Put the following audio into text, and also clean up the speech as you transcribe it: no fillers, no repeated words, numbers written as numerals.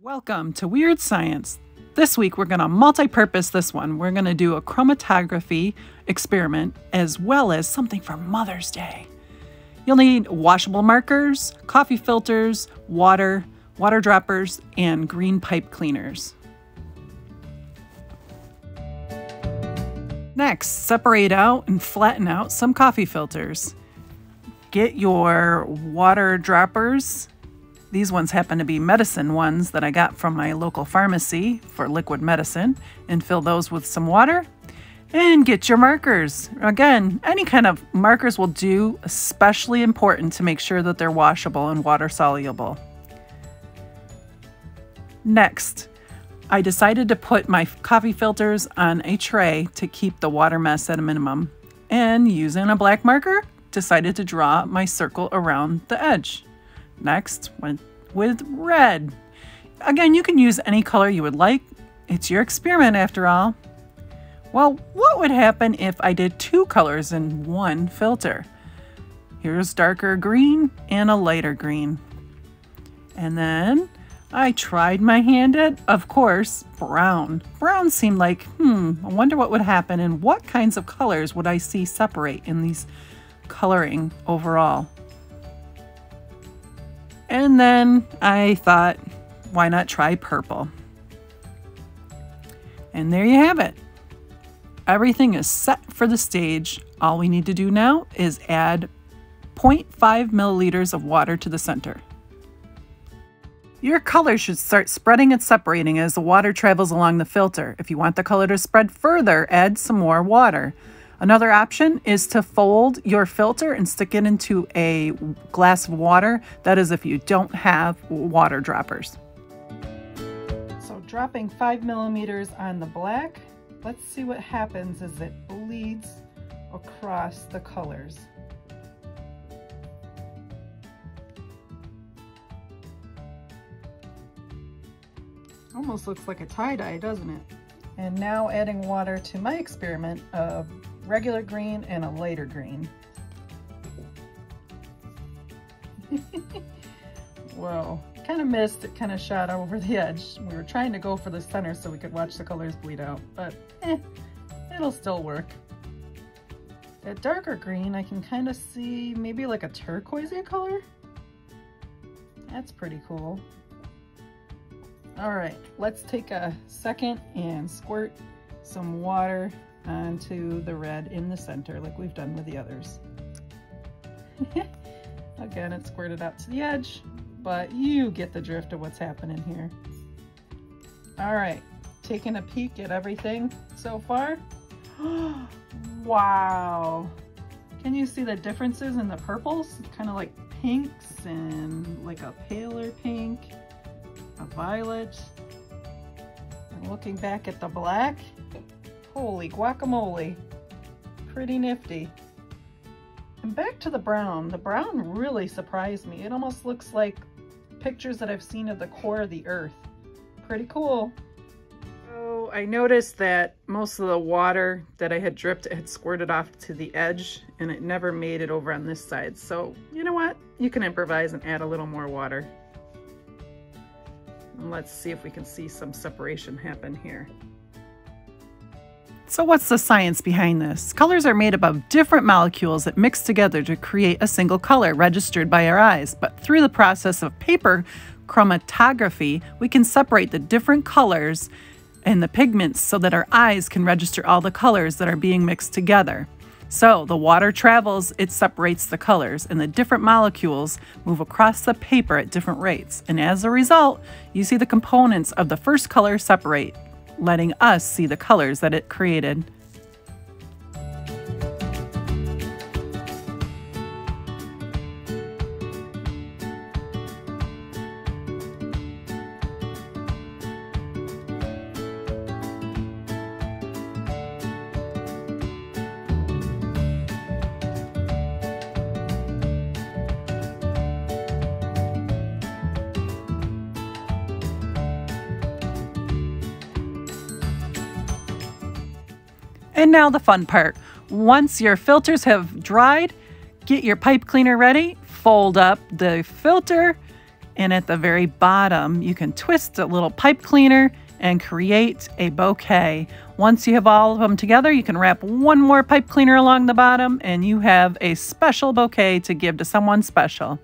Welcome to Weird Science. This week we're going to multi-purpose this one. We're going to do a chromatography experiment as well as something for Mother's Day. You'll need washable markers, coffee filters, water droppers, and green pipe cleaners. Next, separate out and flatten out some coffee filters. Get your water droppers. These ones happen to be medicine ones that I got from my local pharmacy for liquid medicine, and fill those with some water. And get your markers. Again, any kind of markers will do, especially important to make sure that they're washable and water soluble. Next, I decided to put my coffee filters on a tray to keep the water mess at a minimum. And using a black marker, decided to draw my circle around the edge. Next, went with red. Again, you can use any color you would like. It's your experiment after all. Well, what would happen if I did two colors in one filter? Here's darker green and a lighter green. And then I tried my hand at, of course, brown. Brown seemed like, I wonder what would happen and what kinds of colors would I see separate in these coloring overall. And then I thought, why not try purple? And there you have it. Everything is set for the stage. All we need to do now is add 0.5 milliliters of water to the center. Your color should start spreading and separating as the water travels along the filter. If you want the color to spread further, add some more water. Another option is to fold your filter and stick it into a glass of water. That is if you don't have water droppers. So dropping 5 millimeters on the black, let's see what happens as it bleeds across the colors. Almost looks like a tie-dye, doesn't it? And now adding water to my experiment of regular green and a lighter green. Whoa, kind of missed, it kind of shot over the edge. We were trying to go for the center so we could watch the colors bleed out, but it'll still work. That darker green, I can kind of see maybe like a turquoisey color. That's pretty cool. All right, let's take a second and squirt some water onto the red in the center like we've done with the others. Again, it squirted out to the edge, but you get the drift of what's happening here. All right, taking a peek at everything so far. Wow. Can you see the differences in the purples? Kind of like pinks and like a paler pink, a violet. And looking back at the black, holy guacamole, pretty nifty. And back to the brown. The brown really surprised me. It almost looks like pictures that I've seen of the core of the earth. Pretty cool. So I noticed that most of the water that I had dripped had squirted off to the edge and it never made it over on this side. So you know what? You can improvise and add a little more water. And let's see if we can see some separation happen here. So what's the science behind this? Colors are made up of different molecules that mix together to create a single color registered by our eyes. But through the process of paper chromatography, we can separate the different colors and the pigments so that our eyes can register all the colors that are being mixed together. So the water travels, it separates the colors, and the different molecules move across the paper at different rates. And as a result, you see the components of the first color separate, letting us see the colors that it created. And now the fun part. Once your filters have dried, get your pipe cleaner ready, fold up the filter, And at the very bottom, you can twist a little pipe cleaner and create a bouquet. Once you have all of them together, you can wrap one more pipe cleaner along the bottom and you have a special bouquet to give to someone special.